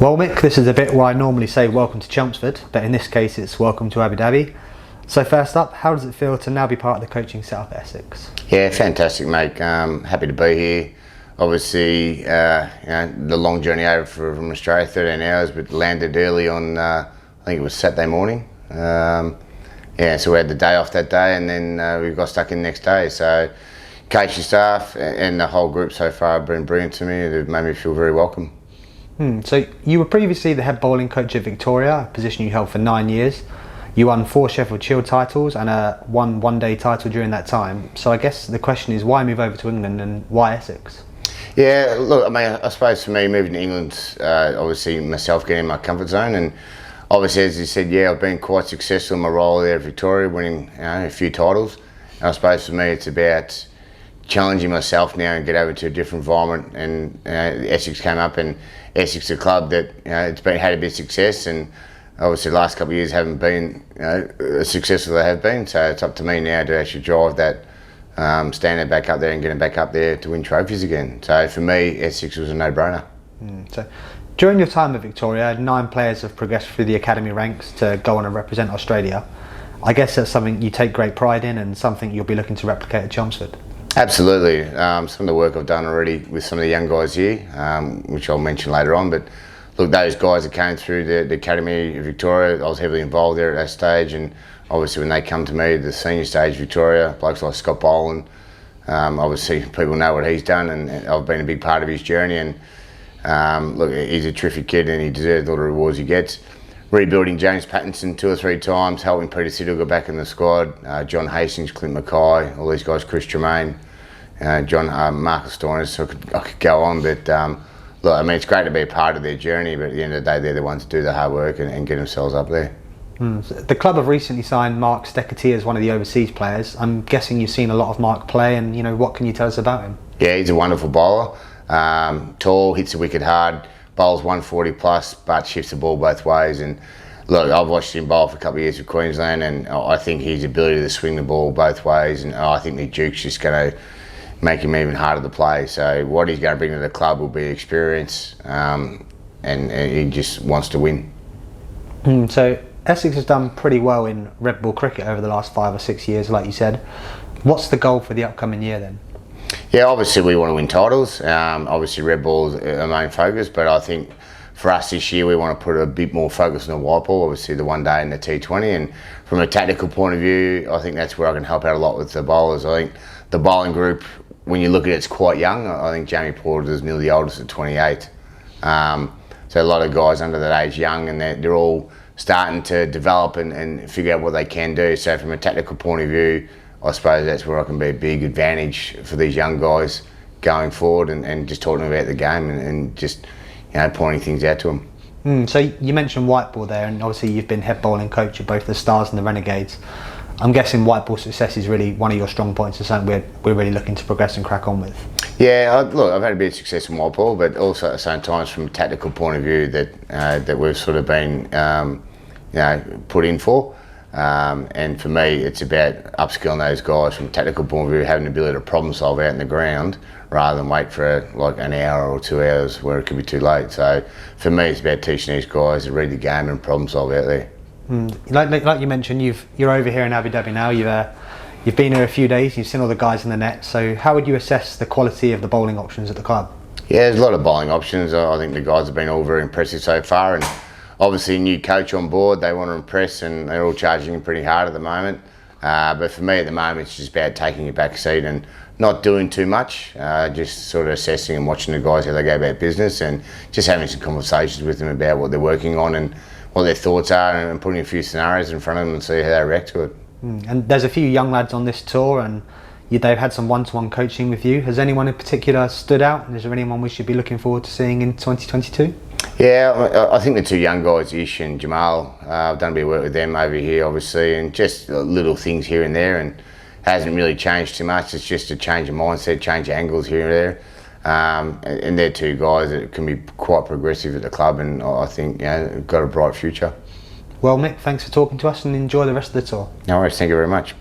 Well, Mick, this is a bit where I normally say welcome to Chelmsford, but in this case it's welcome to Abu Dhabi. So first up, how does it feel to now be part of the coaching setup at Essex? Yeah, fantastic, mate. Happy to be here. Obviously, the long journey over from Australia, 13 hours, but landed early on, I think it was Saturday morning. So we had the day off that day, and then we got stuck in the next day. So coaching staff and the whole group so far have been brilliant to me. They've made me feel very welcome. So you were previously the head bowling coach at Victoria, a position you held for 9 years. You won 4 Sheffield Shield titles and a one-day title during that time. So I guess the question is, why move over to England and why Essex? Yeah, look, I mean, I suppose for me, moving to England, obviously myself getting in my comfort zone, and obviously, as you said, yeah, I've been quite successful in my role there at Victoria, winning a few titles. And I suppose for me, it's about challenging myself now and get over to a different environment. And Essex came up, and Essex is a club that it's had a bit of success, and obviously the last couple of years haven't been as successful as they have been. So it's up to me now to actually drive that standard back up there and getting back up there to win trophies again. So for me, Essex was a no-brainer. So during your time at Victoria, 9 players have progressed through the academy ranks to go on and represent Australia. I guess that's something you take great pride in and something you'll be looking to replicate at Chelmsford. Absolutely. Some of the work I've done already with some of the young guys here, which I'll mention later on, but look, those guys that came through the Academy of Victoria, I was heavily involved there at that stage, and obviously when they come to me, the senior stage Victoria, blokes like Scott Boland, obviously people know what he's done, and I've been a big part of his journey, and look, he's a terrific kid and he deserves all the rewards he gets. Rebuilding James Pattinson 2 or 3 times, helping Peter Siddle go back in the squad, John Hastings, Clint Mackay, all these guys, Chris Tremaine, Marcus Stoinis, so I could go on, but look, I mean, it's great to be a part of their journey, but at the end of the day, they're the ones that do the hard work and get themselves up there. So the club have recently signed Mark Steckerty as one of the overseas players. I'm guessing you've seen a lot of Mark play, and what can you tell us about him? Yeah, he's a wonderful bowler. Tall, hits the wicket hard, bowls 140 plus, but shifts the ball both ways. And look, I've watched him bowl for a couple of years with Queensland, and I think his ability to swing the ball both ways, and I think the Duke's just going to make him even harder to play. So what he's going to bring to the club will be experience, and he just wants to win. So Essex has done pretty well in red ball cricket over the last 5 or 6 years, like you said. What's the goal for the upcoming year then? Yeah, obviously we want to win titles. Obviously red ball is our main focus, but I think for us this year we want to put a bit more focus on the white ball, obviously the one day and the T20, and from a tactical point of view, I think that's where I can help out a lot with the bowlers. I think the bowling group, when you look at it, it's quite young. I think Jamie Porter is nearly the oldest at 28. So a lot of guys under that age young, and they're all starting to develop and figure out what they can do. So from a tactical point of view, I suppose that's where I can be a big advantage for these young guys going forward, and just talking about the game and just pointing things out to them. So you mentioned white ball there, and obviously you've been head bowling coach of both the Stars and the Renegades. I'm guessing white ball success is really one of your strong points, and something we're really looking to progress and crack on with. Yeah, look, I've had a bit of success in white ball, but also at the same time, from a tactical point of view, that we've sort of been put in for. And for me, it's about upskilling those guys from a tactical point of view, having the ability to problem solve out in the ground rather than wait for like an hour or 2 hours where it could be too late. So for me, it's about teaching these guys to read the game and problem solve out there. Like you mentioned, you're over here in Abu Dhabi now. You've been here a few days. You've seen all the guys in the net. So how would you assess the quality of the bowling options at the club? Yeah, there's a lot of bowling options. I think the guys have been all very impressive so far, and obviously a new coach on board. They want to impress, and they're all charging him pretty hard at the moment. But for me at the moment, it's just about taking a back seat and not doing too much, just sort of assessing and watching the guys how they go about business, and just having some conversations with them about what they're working on and what their thoughts are, and putting a few scenarios in front of them and see how they react to it. And there's a few young lads on this tour, and they've had some one-to-one coaching with you. Has anyone in particular stood out? And is there anyone we should be looking forward to seeing in 2022? Yeah, I think the 2 young guys, Ish and Jamal, I've done a bit of work with them over here, obviously, and just little things here and there, and hasn't really changed too much. It's just a change of mindset, change of angles here and there. And they're 2 guys that can be quite progressive at the club, and I think got a bright future. Well, Mick, thanks for talking to us, and enjoy the rest of the tour. No worries, thank you very much.